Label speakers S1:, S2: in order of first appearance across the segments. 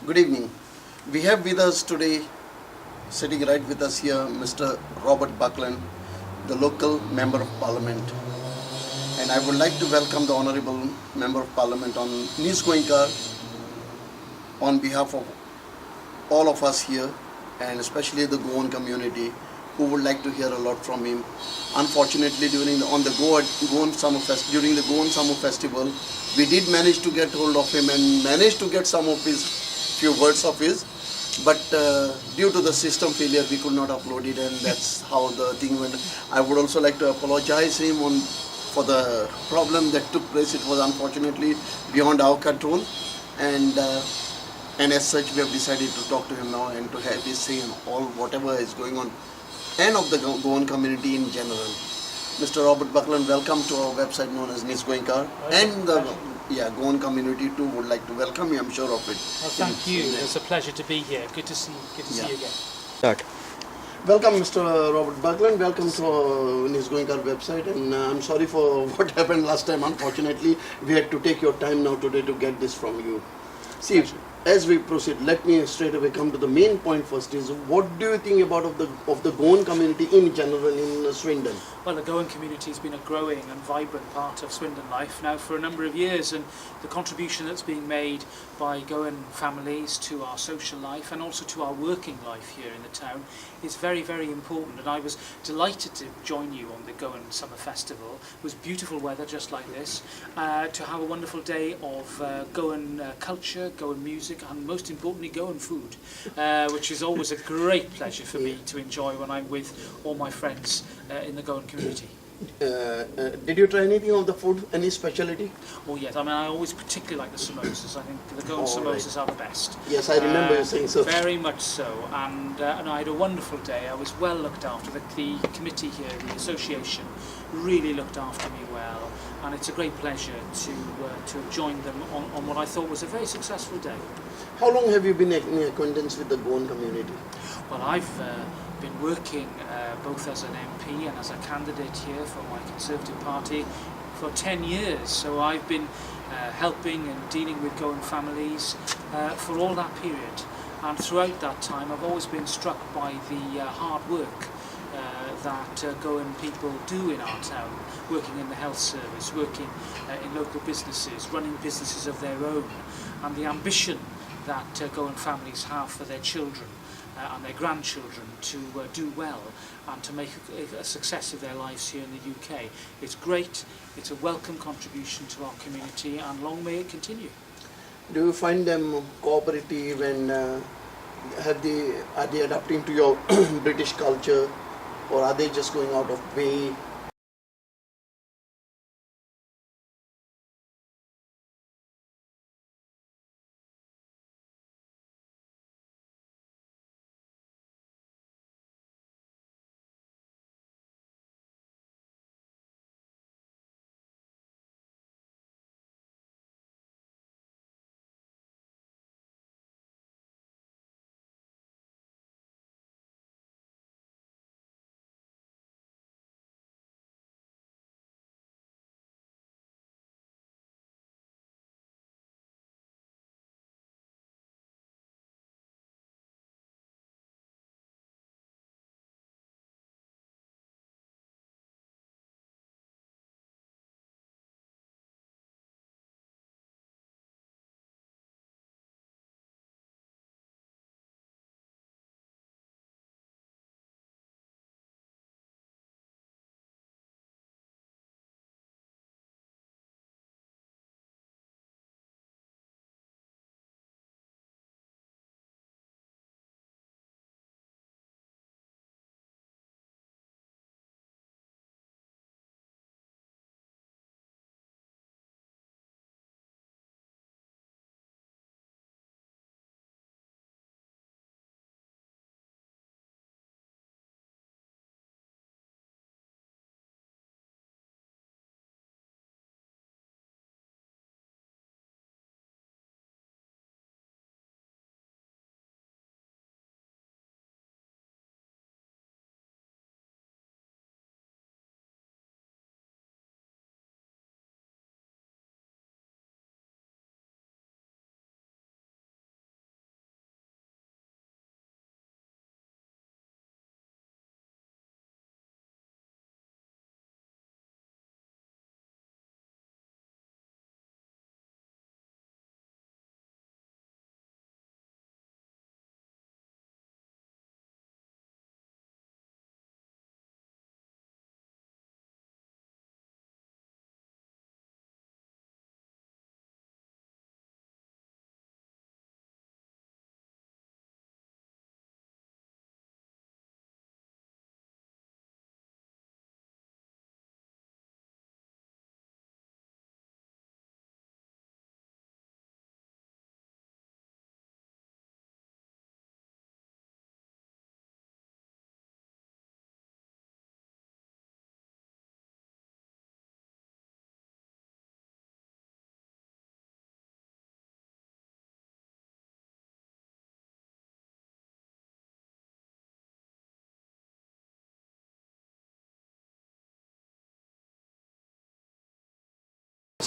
S1: Good evening. We have with us today, sitting right with us here, Mr. Robert Buckland, the local Member of Parliament. And I would like to welcome the Honourable Member of Parliament on News Goenka on behalf of all of us here, and especially the Goan community, who would like to hear a lot from him. Unfortunately, during the Goan Summer Festival, we did manage to get hold of him and managed to get some of his few words of his, but due to the system failure, we could not upload it, and that's how the thing went. I would also like to apologize him for the problem that took place. It was unfortunately beyond our control, and as such, we have decided to talk to him now and to have his say in all whatever is going on, and of the Goan community in general. Mr. Robert Buckland, welcome to our website known as Nis Goenka, and the Goan community too would like to welcome you, I'm sure of it.
S2: Well, thank you. It's a pleasure to be here. Good to see you again.
S1: Welcome, Mr. Robert Buckland. Welcome to Nis Goenka website, and I'm sorry for what happened last time. Unfortunately, we had to take your time now today to get this from you. See, as we proceed, let me straight away come to the main point first. Is what do you think about of the Goan community in general in Swindon?
S2: Well, the Goan community has been a growing and vibrant part of Swindon life now for a number of years, and the contribution that's being made by Goan families to our social life and also to our working life here in the town is very, very important. And I was delighted to join you on the Goan Summer Festival. It was beautiful weather just like this, to have a wonderful day of Goan culture, Goan music, and most importantly Goan food, which is always a great pleasure for me to enjoy when I'm with all my friends in the Goan community.
S1: Did you try anything of the food, any speciality?
S2: Oh yes, I mean I always particularly like the samosas. I think the Goan samosas are the best.
S1: Yes, I remember you saying so.
S2: Very much so, and I had a wonderful day. I was well looked after. The committee here, the association, really looked after me well, and it's a great pleasure to have joined them on what I thought was a very successful day.
S1: How long have you been in acquaintance with the Goan community?
S2: Well, I've been working both as an MP and as a candidate here for my Conservative Party for 10 years, so I've been helping and dealing with Goan families for all that period, and throughout that time I've always been struck by the hard work that Goan people do in our town, working in the health service, working in local businesses, running businesses of their own, and the ambition that Goan families have for their children and their grandchildren to do well and to make a success of their lives here in the UK. It's great, it's a welcome contribution to our community, and long may it continue.
S1: Do you find them cooperative, and are they adapting to your British culture, or are they just going out of way?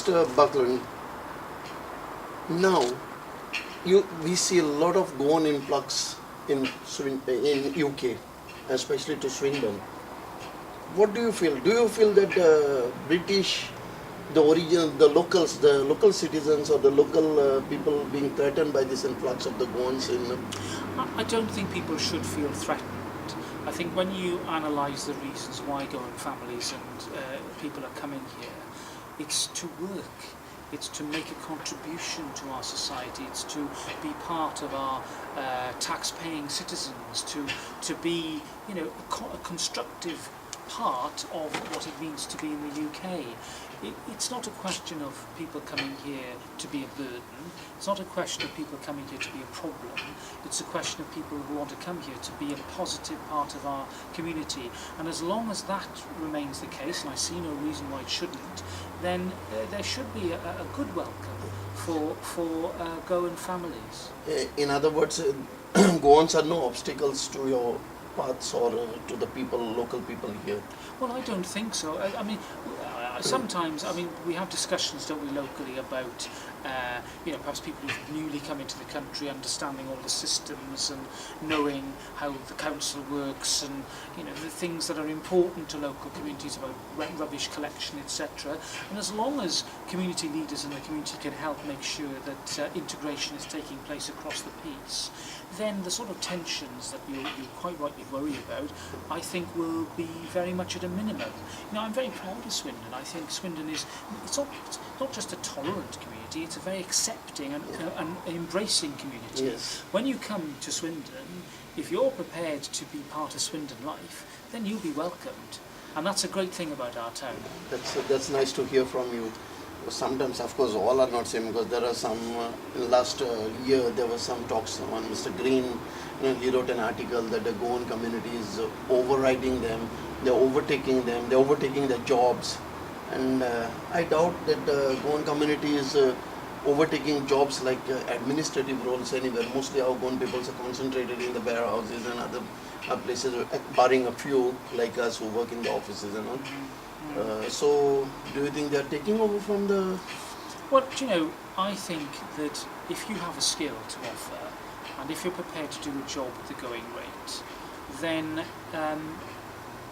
S1: Mr. Buckland, now we see a lot of Goan influx in UK, especially to Swindon. What do you feel? Do you feel that British, the origin, the locals, the local citizens or the local people being threatened by this influx of the Goans in?
S2: I don't think people should feel threatened. I think when you analyse the reasons why Goan families and people are coming here, it's to work, it's to make a contribution to our society, it's to be part of our tax-paying citizens, to be, you know, a constructive part of what it means to be in the UK. It's not a question of people coming here to be a burden. It's not a question of people coming here to be a problem. It's a question of people who want to come here to be a positive part of our community. And as long as that remains the case, and I see no reason why it shouldn't, then there should be a good welcome for Goan families.
S1: In other words, Goans are no obstacles to your paths or to the people, local people here?
S2: Well, I don't think so. I mean, sometimes, I mean, we have discussions, don't we, locally about, you know, perhaps people who've newly come into the country, understanding all the systems and knowing how the council works and, you know, the things that are important to local communities about rubbish collection, etc. And as long as community leaders in the community can help make sure that integration is taking place across the piece, then the sort of tensions that you quite rightly worry about, I think will be very much at a minimum. You know, I'm very proud of Swindon. I think Swindon is, it's not just a tolerant community, it's a very accepting and embracing community.
S1: Yes.
S2: When you come to Swindon, if you're prepared to be part of Swindon life, then you'll be welcomed. And that's a great thing about our town.
S1: That's nice to hear from you. Sometimes, of course, all are not same, because there are some, last year there was some talks on Mr. Green, you know, he wrote an article that the Goan community is overriding them, they're overtaking their jobs, and I doubt that the Goan community is overtaking jobs like administrative roles anywhere. Mostly our Goan people are concentrated in the warehouses and other places, barring a few like us who work in the offices and all. So, do you think they are taking over from the...
S2: Well, do you know, I think that if you have a skill to offer, and if you're prepared to do a job at the going rate, then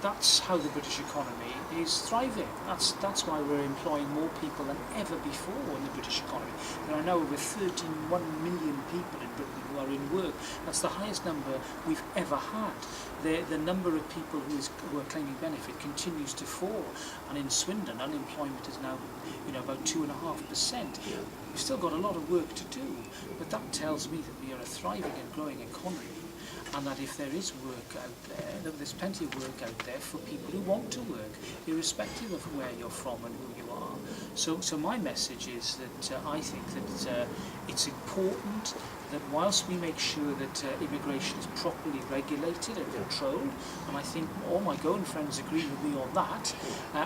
S2: that's how the British economy is thriving. That's why we're employing more people than ever before in the British economy. There are now over 31 million people in Britain who are in work. That's the highest number we've ever had. The number of people who are claiming benefit continues to fall, and in Swindon unemployment is now, you know, about 2.5%. We've still got a lot of work to do, but that tells me that we are a thriving and growing economy, and that if there is work out there, that there's plenty of work out there for people who want to work, irrespective of where you're from and who you are. So my message is that I think that it's important that whilst we make sure that immigration is properly regulated and controlled, and I think all my Goan friends agree with me on that,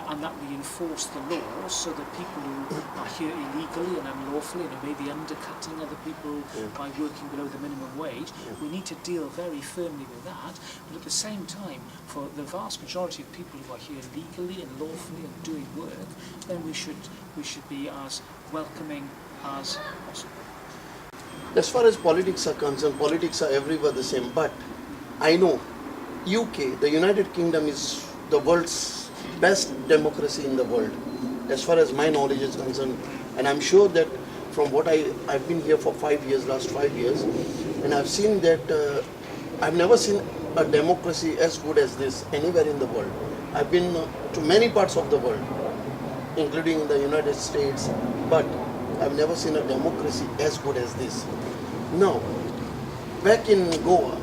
S2: and that we enforce the laws so that people who are here illegally and unlawfully and who may be undercutting other people by working below the minimum wage, we need to deal very firmly with that. But at the same time, for the vast majority of people who are here legally and lawfully and doing work, then we should be as welcoming as possible.
S1: As far as politics are concerned, politics are everywhere the same, but I know UK, the United Kingdom, is the world's best democracy in the world, as far as my knowledge is concerned. And I'm sure that from what I've been here for 5 years, last 5 years, and I've seen that I've never seen a democracy as good as this anywhere in the world. I've been to many parts of the world, including the United States, but I've never seen a democracy as good as this. Now, back in Goa,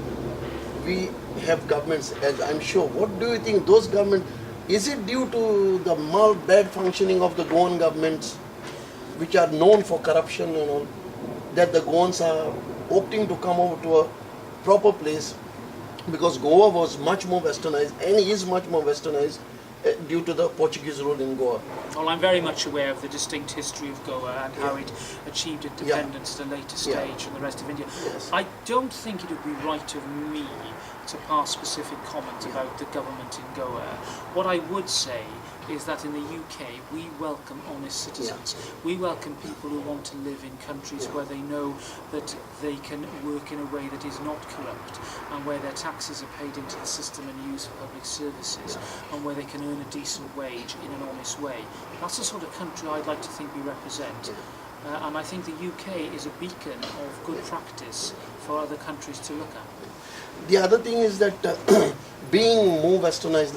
S1: we have governments, as I'm sure. What do you think those governments, is it due to the bad functioning of the Goan governments, which are known for corruption and all, that the Goans are opting to come over to a proper place, because Goa was much more westernized and is much more westernized due to the Portuguese rule in Goa?
S2: Well, I'm very much aware of the distinct history of Goa and how it achieved independence at a later stage from the rest of India.
S1: Yes.
S2: I don't think it would be right of me to pass specific comments about the government in Goa. What I would say is that in the UK we welcome honest citizens. We welcome people who want to live in countries where they know that they can work in a way that is not corrupt, and where their taxes are paid into the system and used for public services, and where they can earn a decent wage in an honest way. That's the sort of country I'd like to think we represent. And I think the UK is a beacon of good practice for other countries to look at.
S1: The other thing is that being more westernized,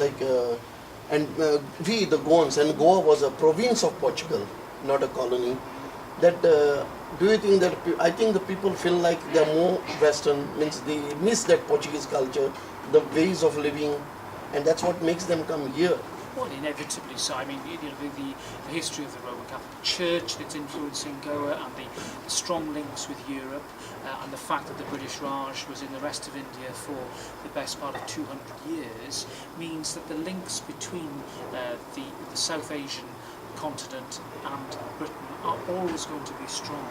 S1: we, the Goans, and Goa was a province of Portugal, not a colony, that do you think that, I think the people feel like they're more western, means they miss that Portuguese culture, the ways of living, and that's what makes them come here.
S2: Well, inevitably so. I mean, the history of the Roman Catholic Church, its influence in Goa, and the strong links with Europe, and the fact that the British Raj was in the rest of India for the best part of 200 years, means that the links between the South Asian continent and Britain are always going to be strong,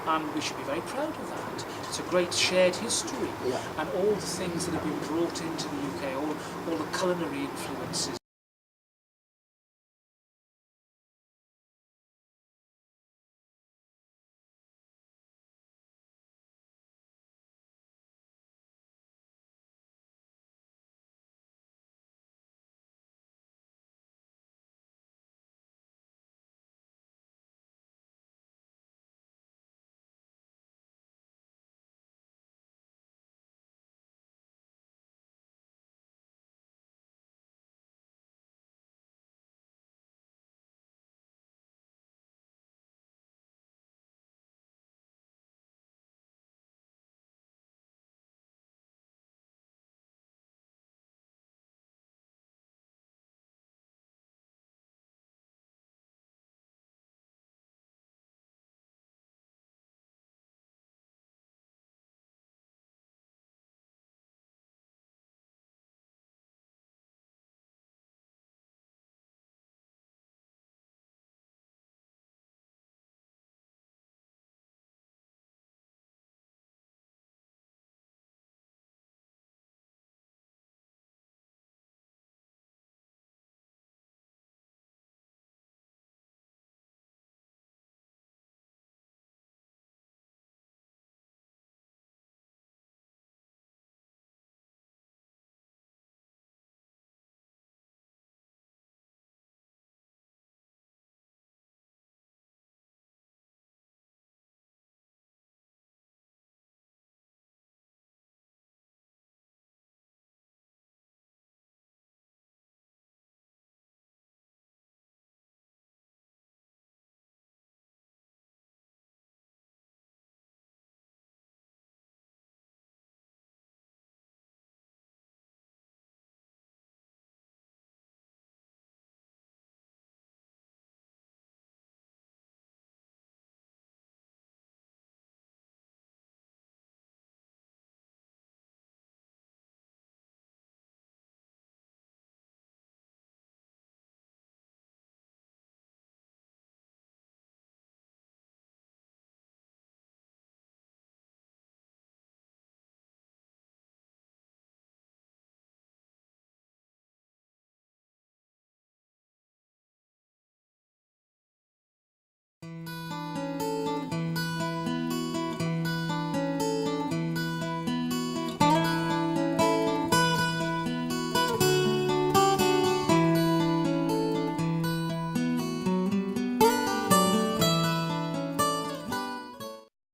S2: and we should be very proud of that. It's a great shared history, and all the things that have been brought into the UK, all the culinary influences